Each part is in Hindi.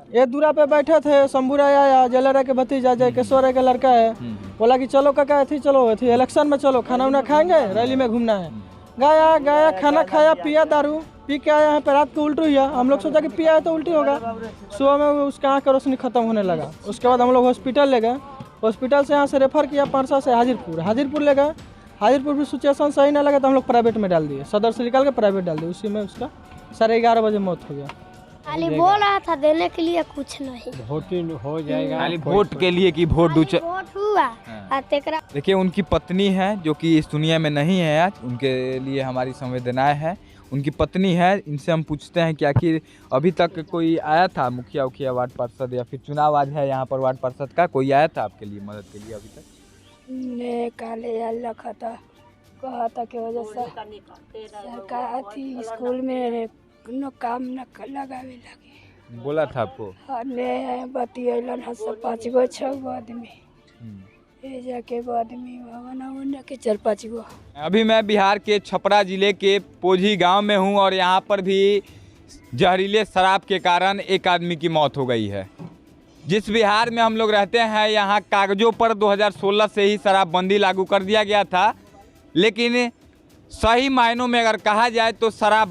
ये दूरा पे बैठे थे, शंभू राय आया, जयलरा के भतीजा जय किशोर राय का लड़का है, बोला कि चलो काका थी चलो थी इलेक्शन में चलो, खाना वाना खाएंगे, रैली में घूमना है। गया खाना खाया, पिया दारू, पी के आया यहाँ पे, रात को उल्टी हुआ। हम लोग सोचा कि पिया है तो उल्टी होगा। सुबह में उसका आँख का रोशनी खत्म होने लगा। उसके बाद हम लोग हॉस्पिटल ले गए, हॉस्पिटल से यहाँ से रेफर किया परसा से हाजीरपुर ले गए। हाजीरपुर भी सिचुएशन सही ना लगा तो हम लोग प्राइवेट में डाल दिए, सदर से निकाल के प्राइवेट डाल दिए। उसी में उसका 11:30 बजे मौत हो गया। खाली बोल रहा था देने के लिए, कुछ नहीं। वोटिंग हो जाएगा खाली वोट के लिए कि वोट वोट हुआ। देखिए उनकी पत्नी है जो कि इस दुनिया में नहीं है आज, उनके लिए हमारी संवेदनाएं हैं। उनकी पत्नी है, इनसे हम पूछते हैं कि आखिर अभी तक कोई आया था मुखिया उखिया वार्ड पार्षद या फिर चुनाव आज है यहाँ पर वार्ड पार्षद का, कोई आया था आपके लिए मदद के लिए अभी तक? ने काले रखा था, कहा था कि वजह से सरकार थी स्कूल में न काम न लगावे लगे, बोला था आपको? ने बतियलन हस 5 गो 6 गो आदमी ये जाके आदमी भवन के 4-5 गो। अभी मैं बिहार के छपरा जिले के पोझी गांव में हूं और यहां पर भी जहरीले शराब के कारण एक आदमी की मौत हो गई है। जिस बिहार में हम लोग रहते हैं यहाँ कागजों पर 2016 से ही शराबबंदी लागू कर दिया गया था, लेकिन सही मायनों में अगर कहा जाए तो शराब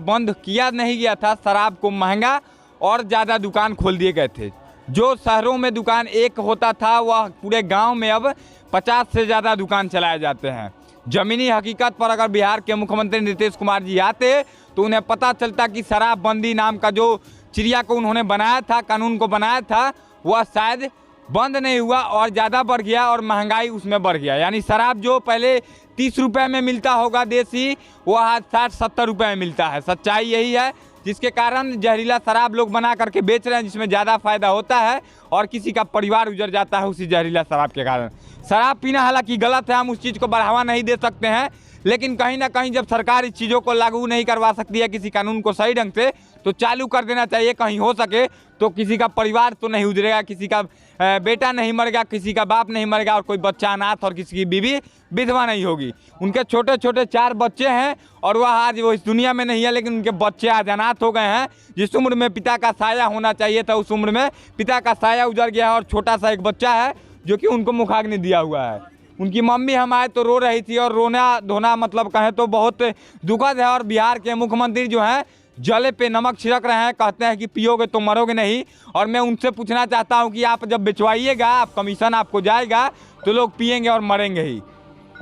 बंद किया नहीं गया था। शराब को महंगा और ज़्यादा दुकान खोल दिए गए थे। जो शहरों में दुकान एक होता था वह पूरे गांव में अब 50 से ज़्यादा दुकान चलाए जाते हैं। ज़मीनी हकीकत पर अगर बिहार के मुख्यमंत्री नीतीश कुमार जी आते तो उन्हें पता चलता कि शराबबंदी नाम का जो चिड़िया को उन्होंने बनाया था, कानून को बनाया था, वह शायद बंद नहीं हुआ और ज़्यादा बढ़ गया और महंगाई उसमें बढ़ गया। यानी शराब जो पहले 30 रुपये में मिलता होगा देसी, वह आज 60-70 रुपये में मिलता है। सच्चाई यही है, जिसके कारण जहरीला शराब लोग बना करके बेच रहे हैं, जिसमें ज़्यादा फायदा होता है और किसी का परिवार उजड़ जाता है उसी जहरीला शराब के कारण। शराब पीना हालांकि गलत है, हम उस चीज़ को बढ़ावा नहीं दे सकते हैं, लेकिन कहीं ना कहीं जब सरकार इस चीज़ों को लागू नहीं करवा सकती है किसी कानून को सही ढंग से, तो चालू कर देना चाहिए। कहीं हो सके तो किसी का परिवार तो नहीं उजड़ेगा, किसी का बेटा नहीं मरेगा, किसी का बाप नहीं मरेगा और कोई बच्चा अनाथ और किसी की बीवी विधवा नहीं होगी। उनके छोटे छोटे 4 बच्चे हैं और वह आज वो इस दुनिया में नहीं है, लेकिन उनके बच्चे आज अनाथ हो गए हैं। जिस उम्र में पिता का साया होना चाहिए था उस उम्र में पिता का साया उजड़ गया है और छोटा सा एक बच्चा है जो कि उनको मुखाग्नि दिया हुआ है। उनकी मम्मी हम आए तो रो रही थी और रोना धोना मतलब कहें तो बहुत दुखद है। और बिहार के मुख्यमंत्री जो हैं जले पे नमक छिड़क रहे हैं, कहते हैं कि पियोगे तो मरोगे नहीं। और मैं उनसे पूछना चाहता हूं कि आप जब बेचवाइएगा, आप कमीशन आपको जाएगा तो लोग पिएंगे और मरेंगे ही।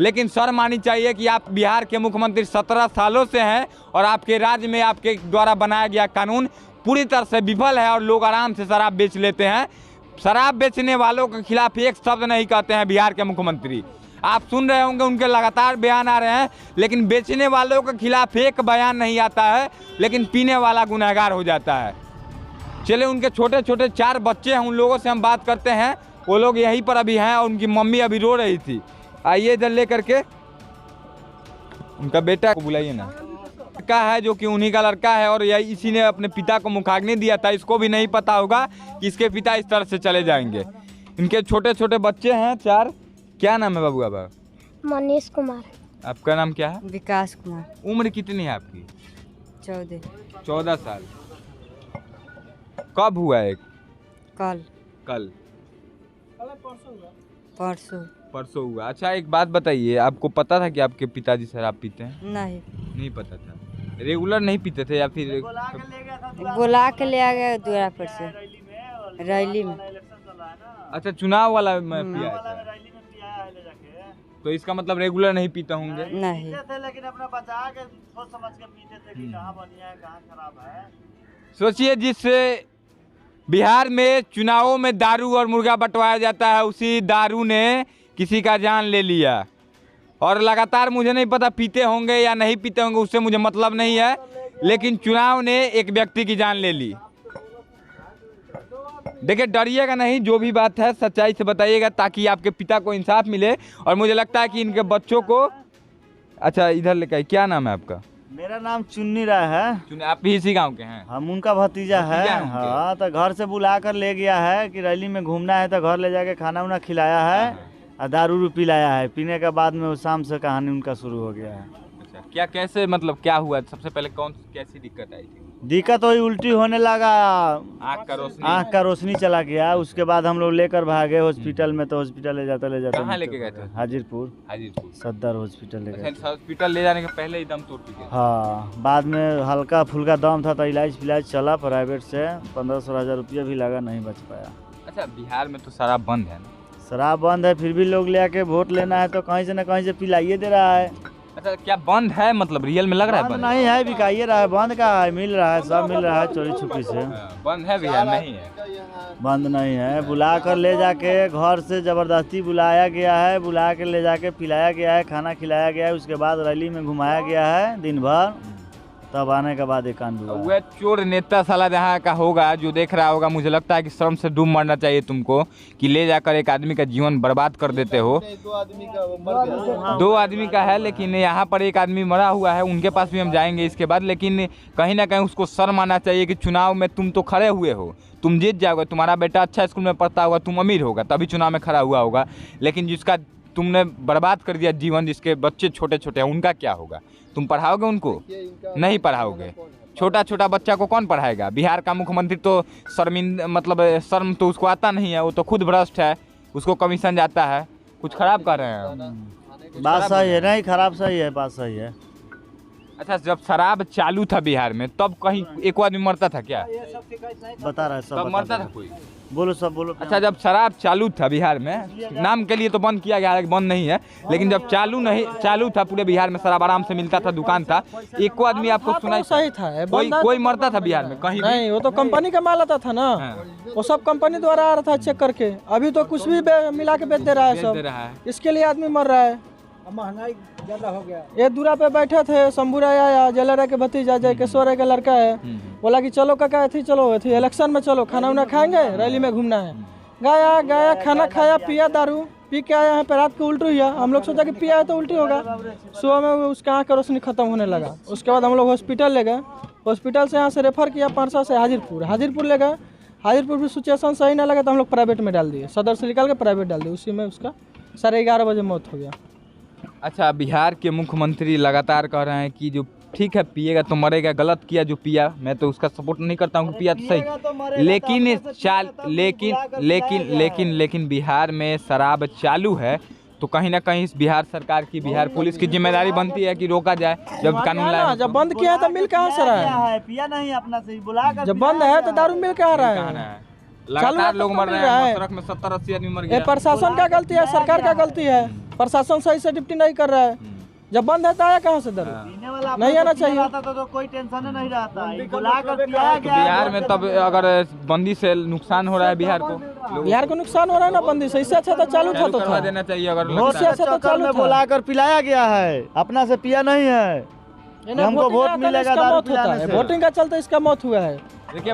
लेकिन शर्म आनी चाहिए कि आप बिहार के मुख्यमंत्री 17 सालों से हैं और आपके राज्य में आपके द्वारा बनाया गया कानून पूरी तरह से विफल है और लोग आराम से शराब बेच लेते हैं। शराब बेचने वालों के खिलाफ एक शब्द नहीं कहते हैं बिहार के मुख्यमंत्री। आप सुन रहे होंगे उनके लगातार बयान आ रहे हैं, लेकिन बेचने वालों के खिलाफ एक बयान नहीं आता है, लेकिन पीने वाला गुनहगार हो जाता है। चले उनके छोटे छोटे 4 बच्चे हैं, उन लोगों से हम बात करते हैं। वो लोग यहीं पर अभी हैं और उनकी मम्मी अभी रो रही थी। आइए इधर ले करके, उनका बेटा को बुलाइए ना। लड़का है जो कि उन्हीं का लड़का है और यही इसी ने अपने पिता को मुखाग्नि दिया था। इसको भी नहीं पता होगा कि इसके पिता इस तरह से चले जाएंगे। इनके छोटे छोटे बच्चे हैं 4। क्या नाम है बाबू आपका? मनीष कुमार। आपका नाम क्या है? विकास कुमार। उम्र कितनी है आपकी? 14 साल। कब हुआ है? कल परसों हुआ। अच्छा एक बात बताइए, आपको पता था कि आपके पिताजी शराब पीते हैं? नहीं पता था। रेगुलर नहीं पीते थे या फिर बुला के ले आ गया द्वारा पर से रैली में? अच्छा चुनाव वाला में पिया था, तो इसका मतलब रेगुलर नहीं पीते होंगे? नहीं, लेकिन अपना बचा के सोच समझ के पीते थे कि कहाँ बढ़िया है कहाँ खराब है। सोचिए, जिस बिहार में चुनावों में दारू और मुर्गा बंटवाया जाता है, उसी दारू ने किसी का जान ले लिया। और लगातार मुझे नहीं पता पीते होंगे या नहीं पीते होंगे, उससे मुझे मतलब नहीं है, लेकिन चुनाव ने एक व्यक्ति की जान ले ली। देखिए डरिएगा नहीं, जो भी बात है सच्चाई से बताइएगा ताकि आपके पिता को इंसाफ मिले। और मुझे लगता है कि इनके बच्चों को, अच्छा इधर लेकर, क्या नाम है आपका? मेरा नाम चुन्नी राय है। आप भी इसी गांव के हैं? हम उनका भतीजा है। हाँ, तो घर से बुला कर ले गया है कि रैली में घूमना है, तो घर ले जाके खाना उना खिलाया है और दारू पिलाया है। पीने के बाद में शाम से कहानी उनका शुरू हो गया है। अच्छा क्या कैसे मतलब क्या हुआ? सबसे पहले कैसी दिक्कत आई थी? दिक्कत हुई, उल्टी होने लगा, आँख का रोशनी चला गया। उसके बाद हम लोग लेकर भागे हॉस्पिटल में, तो हॉस्पिटल ले जाते कहाँ लेके गए थे? हाजीरपुर सदर हॉस्पिटल ले गए। हॉस्पिटल ले जाने के पहले ही दम तोड़ चुके? हाँ, बाद में हल्का फुल्का दम था तो इलाज चला प्राइवेट से, 1500 रुपया भी लगा, नहीं बच पाया। अच्छा, बिहार में तो शराब बंद है ना? शराब बंद है, फिर भी लोग ले आके वोट लेना है तो कहीं से न कहीं से पिलाइए दे रहा है। अच्छा, क्या बंद है? मतलब रियल में लग रहा है बंद नहीं है, बिकाइए रहा है। बंद का है, मिल रहा है, सब मिल रहा है चोरी छुपी से। बंद है बिहार नहीं है? बंद नहीं है, बुला कर ले जाके घर से जबरदस्ती बुलाया गया है, बुला के ले जाके पिलाया गया है, खाना खिलाया गया है, उसके बाद रैली में घुमाया गया है दिन भर, तब आने के बाद एक कांड हुआ। वह चोर नेता साला जहाँ का होगा, जो देख रहा होगा, मुझे लगता है कि शर्म से डूब मरना चाहिए तुमको कि ले जाकर एक आदमी का जीवन बर्बाद कर देते हो। 2 आदमी का है, लेकिन यहाँ पर एक आदमी मरा हुआ है, उनके पास भी हम जाएंगे इसके बाद। लेकिन कहीं ना कहीं उसको शर्म आना चाहिए कि चुनाव में तुम तो खड़े हुए हो, तुम जीत जाओगे, तुम्हारा बेटा अच्छा स्कूल में पढ़ता होगा, तुम अमीर होगा, तभी चुनाव में खड़ा हुआ होगा। लेकिन जिसका तुमने बर्बाद कर दिया जीवन, जिसके बच्चे छोटे छोटे हैं, उनका क्या होगा? तुम पढ़ाओगे उनको? नहीं पढ़ाओगे। छोटा छोटा बच्चा को कौन पढ़ाएगा? बिहार का मुख्यमंत्री तो शर्म तो उसको आता नहीं है, वो तो खुद भ्रष्ट है, उसको कमीशन जाता है। कुछ खराब कर रहे हैं? बात सही है, नहीं खराब सही है, बात सही है। अच्छा, जब शराब चालू था बिहार में, तब कहीं एक आदमी मरता था क्या? बता रहा है सब, तब मरता था कोई? बोलो सब बोलो। अच्छा, जब शराब चालू था बिहार में, नाम के लिए तो बंद किया गया है, बंद नहीं है, लेकिन जब चालू था पूरे बिहार में, शराब आराम से मिलता था, दुकान था, एको आदमी आपको सुनाई? सही था, कोई मरता था बिहार में कहीं नहीं? वो तो कंपनी का माल आता था ना, वो सब कंपनी द्वारा आ रहा था चेक करके। अभी तो कुछ भी मिला के बेच दे रहा है सब, इसके लिए आदमी मर रहा है। महंगाई ज्यादा हो गया। ये दूरा पे बैठे थे, शंभू राय आया, जयललिता के भतीजा जयकेश्वर राय का लड़का है, बोला कि चलो काका थी, चलो थी इलेक्शन में, चलो खाना उना खाएंगे, रैली में घूमना है। गया खाना खाया, पिया दारू पी के आया है, पे रात को उल्टी हुआ। हम लोग सोचा कि पिया है तो उल्टी होगा, सुबह में उसका आँख का रोशनी खत्म होने लगा। उसके बाद हम लोग हॉस्पिटल ले गए, हॉस्पिटल से यहाँ से रेफर किया पारसा से हाजीरपुर ले गए। हाजीरपुर भी सिचुएशन सही ना लगा तो हम लोग प्राइवेट में डाल दिए, सदर से निकाल के प्राइवेट डाल दिए। उसी में उसका 11:30 बजे मौत हो गया। अच्छा, बिहार के मुख्यमंत्री लगातार कह रहे हैं कि जो ठीक है पिएगा तो मरेगा, गलत किया जो पिया, मैं तो उसका सपोर्ट नहीं करता हूँ, पिया तो सही, लेकिन बिहार में शराब चालू है, तो कहीं ना कहीं इस बिहार सरकार की, बिहार पुलिस की जिम्मेदारी बनती है कि रोका जाए। जब कानून लाया, जब बंद किया है तो मिल कहाँ से रहा है? पिया नहीं अपना से बुला कर, जब बंद है तो दारू मिल कहाँ रहा है? लगातार लोग मर रहे हैं, सड़क में 70-80 आदमी मर गए। प्रशासन का गलती है, सरकार का गलती है, प्रशासन सही से ड्यूटी नहीं कर रहा है। जब बंद है तो आया कहाँ से दारू? नहीं आना चाहिए। तो कोई टेंशन नहीं रहता, बुला कर पिलाया गया। बिहार में तब अगर बंदी से नुकसान हो रहा है बिहार को नुकसान हो रहा है ना बंदी से, इससे अच्छा तो चालू था, तो था देना चाहिए। अगर इससे अच्छा तो चालू था, बुला कर पिलाया गया है, अपना से पिया नहीं है। हमको वोट मिलेगा, दारू पिलाने से। वोटिंग का चलते इसका मौत हुआ है। देखिए,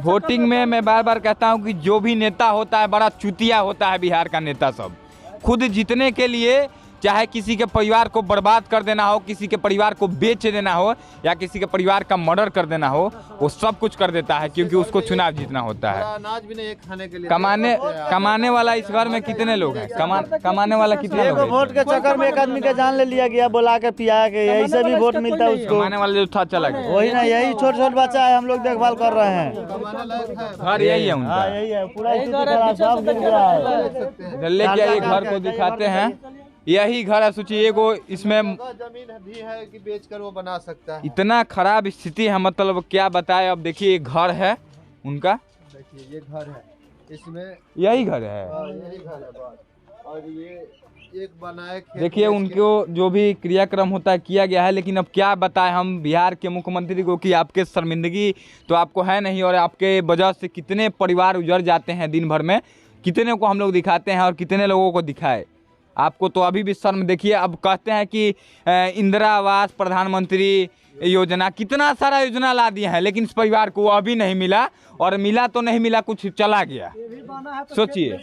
वोटिंग में मैं बार बार कहता हूँ कि जो भी नेता होता है बड़ा चुतिया होता है। बिहार का नेता सब खुद जीतने के लिए, चाहे किसी के परिवार को बर्बाद कर देना हो, किसी के परिवार को बेच देना हो, या किसी के परिवार का मर्डर कर देना हो, वो सब कुछ कर देता है, क्योंकि उसको चुनाव जीतना होता है। अनाज भी नहीं खाने के लिए। कमाने वाला इस घर में कितने लोग हैं? कमाने वाला कितने लोग हैं? वोट के चक्कर में एक आदमी का जान ले लिया गया, बुला के पिया के, यही से भी वोट मिलता है उसको। कमाने वाला जो था चला गया, वही ना, यही छोट बच्चा है, हम लोग देखभाल कर रहे हैं। घर यही है उनका, यही है, पूरा सब गिर रहा है। लेके आइए, घर को दिखाते हैं। यही घर है, सोचिए, एगो इसमें जमीन भी है कि बेचकर वो बना सकता है। इतना खराब स्थिति है, मतलब क्या बताए। अब देखिए, ये घर है उनका, देखिए ये घर है, इसमें यही घर है, यही घर है बस। और ये एक बनाए, देखिए उनको जो भी क्रियाक्रम होता है किया गया है। लेकिन अब क्या बताएं हम बिहार के मुख्यमंत्री को कि आपके शर्मिंदगी तो आपको है नहीं, और आपके वजह से कितने परिवार उजड़ जाते हैं दिन भर में, कितने को हम लोग दिखाते हैं और कितने लोगों को दिखाए। आपको तो अभी भी शर्म। देखिए, अब कहते हैं कि इंदिरा आवास, प्रधानमंत्री योजना, कितना सारा योजना ला दिया है, लेकिन इस परिवार को अभी नहीं मिला, और मिला तो नहीं मिला, कुछ चला गया। सोचिए,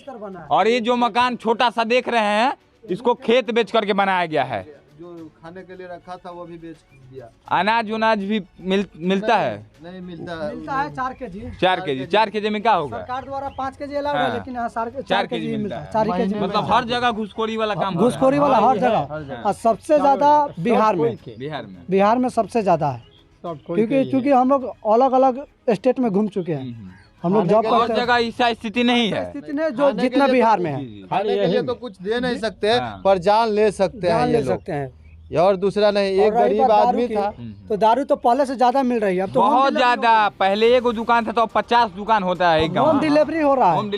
और ये जो मकान छोटा सा देख रहे हैं, इसको खेत बेच करके बनाया गया है। जो खाने के लिए रखा था वो भी बेच दिया। अनाज उनाज भी मिलता है? नहीं मिलता है। 4 केजी। 4 केजी में क्या होगा? सरकार द्वारा 5 केजी अलाउ है, लेकिन 4 केजी मिलता है। 4 केजी, मतलब हर जगह घुसखोरी वाला काम, घुसखोरी वाला हर जगह। और सबसे ज्यादा बिहार में सबसे ज्यादा है। क्योंकि हम लोग अलग अलग स्टेट में घूम चुके हैं, हम लोग जॉब और करते जगह ऐसा स्थिति नहीं है। स्थिति ने जो जितना बिहार में है खाने के लिए तो कुछ दे नहीं सकते, पर जान ले सकते हैं ये लोग। और दूसरा नहीं, एक गरीब आदमी था तो दारू तो पहले से ज्यादा मिल रही है, अब तो बहुत ज्यादा। पहले एक दुकान था तो अब 50 दुकान होता है एक गाँव होम में। डिलीवरी हो रहा है, होम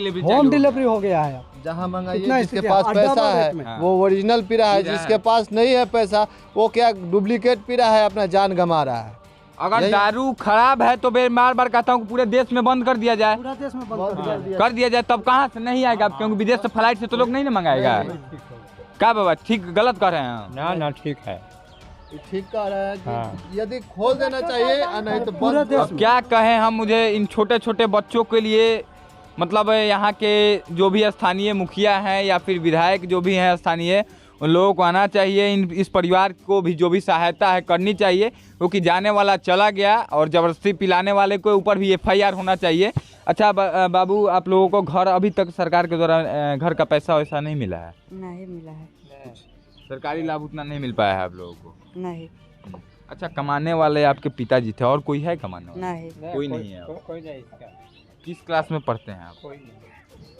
डिलीवरी हो गया है। जहाँ मंगाइए, इतना जिसके स्थिति पास है, पैसा अड्डा है में। वो ओरिजिनल पी रहा है, पी रहा जिसके है। पास नहीं है पैसा वो क्या डुप्लीकेट पी रहा है, अपना जान गंवा रहा है। अगर दारू खराब है तो मैं बार बार कहता हूँ कि पूरे देश में बंद कर दिया जाए, पूरा देश में बंद कर दिया जाए, तब कहाँ से नहीं आएगा, क्योंकि विदेश से फ्लाइट से तो लोग नहीं ना मंगाएगा। क्या बाबा ठीक गलत कर रहे हैं? ना ठीक है, ठीक कह रहा है कि यदि खोल देना चाहिए और नहीं तो पूरा बंद। देश अब क्या कहें हम, मुझे इन छोटे छोटे बच्चों के लिए मतलब यहाँ के जो भी स्थानीय मुखिया हैं या फिर विधायक जो भी हैं स्थानीय, उन लोगों को आना चाहिए, इस परिवार को भी जो भी सहायता है करनी चाहिए, क्योंकि जाने वाला चला गया और ज़बरदस्ती पिलाने वाले के ऊपर भी FIR होना चाहिए। अच्छा बाबू, आप लोगों को घर अभी तक सरकार के द्वारा घर का पैसा वैसा नहीं मिला है? नहीं मिला है, सरकारी लाभ उतना नहीं मिल पाया है आप लोगों को? नहीं अच्छा, कमाने वाले आपके पिताजी थे, और कोई है कमाने वाला? नहीं, कोई नहीं है। कोई नहीं इसका। किस क्लास में पढ़ते हैं आप?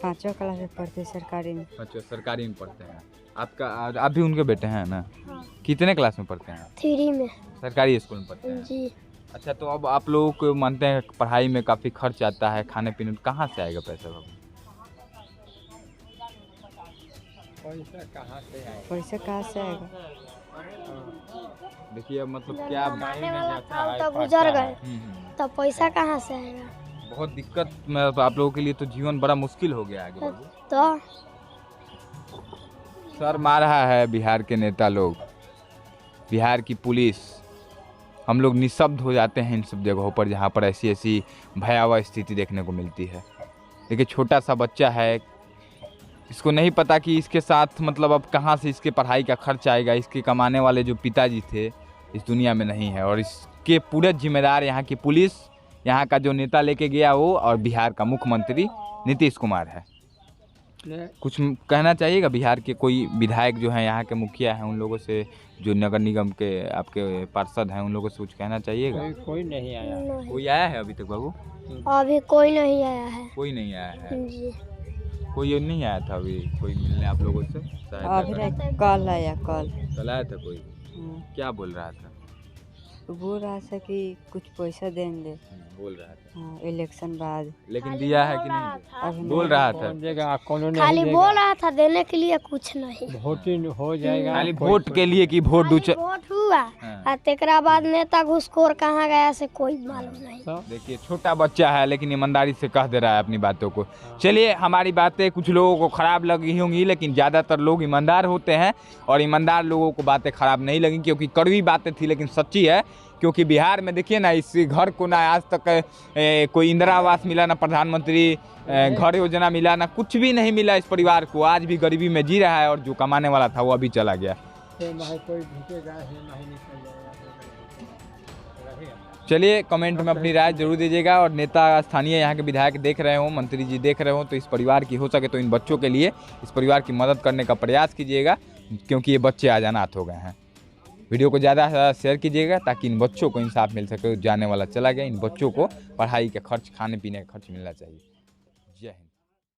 5वीं क्लास में पढ़ते सरकारी में। अच्छा, सरकारी में पढ़ते हैं आपका। आप भी उनके बेटे हैं ना? कितने क्लास में पढ़ते हैं आप? 3 में सरकारी स्कूल में पढ़ते हैं जी। अच्छा, तो अब आप लोगों को मानते हैं पढ़ाई में काफ़ी खर्च आता है, खाने पीने में कहाँ से आएगा पैसा बाबू? पैसा कहाँ से आएगा? देखिए अब मतलब क्या कमाने वाला था तो गुजर गए, तब पैसा कहाँ से आएगा? बहुत दिक्कत में आप लोगों के लिए तो जीवन बड़ा मुश्किल हो गया आगे बाबू। तो सर मार रहा है बिहार के नेता लोग, बिहार की पुलिस, हम लोग निशब्द हो जाते हैं इन सब जगहों पर जहाँ पर ऐसी ऐसी भयावह स्थिति देखने को मिलती है। देखिए छोटा सा बच्चा है, इसको नहीं पता कि इसके साथ मतलब अब कहाँ से इसके पढ़ाई का खर्च आएगा। इसके कमाने वाले जो पिताजी थे इस दुनिया में नहीं है, और इसके पूरे जिम्मेदार यहाँ की पुलिस, यहाँ का जो नेता लेके गया वो, और बिहार का मुख्यमंत्री नीतीश कुमार है। कुछ कहना चाहिएगा बिहार के कोई विधायक जो हैं, यहाँ के मुखिया हैं, उन लोगों से, जो नगर निगम के आपके पार्षद हैं, उन लोगों से कुछ कहना चाहिएगा? कोई नहीं आया। नहीं, कोई आया है अभी तक बाबू? अभी कोई नहीं आया है कोई नहीं आया है। जी। कोई नहीं आया था अभी कोई मिलने आप लोगों से? अभी नहीं, कल आया, कल आया था कोई? क्या बोल रहा था? बोल रहा था कि कुछ पैसा देंगे, बोल रहा था। हाँ, इलेक्शन बाद। लेकिन दिया है कि नहीं? अभी बोल रहा था। खाली बोल रहा था, देने के लिए कुछ नहीं। वोटिंग हो जाएगा खाली वोट के लिए कि वोट दूचे। वोट हुआ और तेकरा बाद नेता घुसखोर कहाँ गया से कोई मालूम नहीं। देखिए छोटा बच्चा है लेकिन ईमानदारी से कह दे रहा है अपनी बातों को। चलिए, हमारी बातें कुछ लोगों को खराब लगी होंगी, लेकिन ज़्यादातर लोग ईमानदार होते हैं और ईमानदार लोगों को बातें खराब नहीं लगी, क्योंकि कड़वी बातें थी लेकिन सच्ची है। क्योंकि बिहार में देखिए ना, इस घर को ना आज तक कोई इंदिरा आवास मिला, ना प्रधानमंत्री घर योजना मिला, ना कुछ भी नहीं मिला इस परिवार को। आज भी गरीबी में जी रहा है, और जो कमाने वाला था वो अभी चला गया। चलिए, कमेंट में अपनी राय जरूर दीजिएगा, और नेता स्थानीय यहाँ के विधायक देख रहे हो, मंत्री जी देख रहे हो, तो इस परिवार की हो सके तो इन बच्चों के लिए, इस परिवार की मदद करने का प्रयास कीजिएगा, क्योंकि ये बच्चे आज अनाथ हो गए हैं। वीडियो को ज़्यादा से ज़्यादा शेयर कीजिएगा ताकि इन बच्चों को इंसाफ मिल सके। जाने वाला चला गया, इन बच्चों को पढ़ाई का खर्च, खाने पीने का खर्च मिलना चाहिए।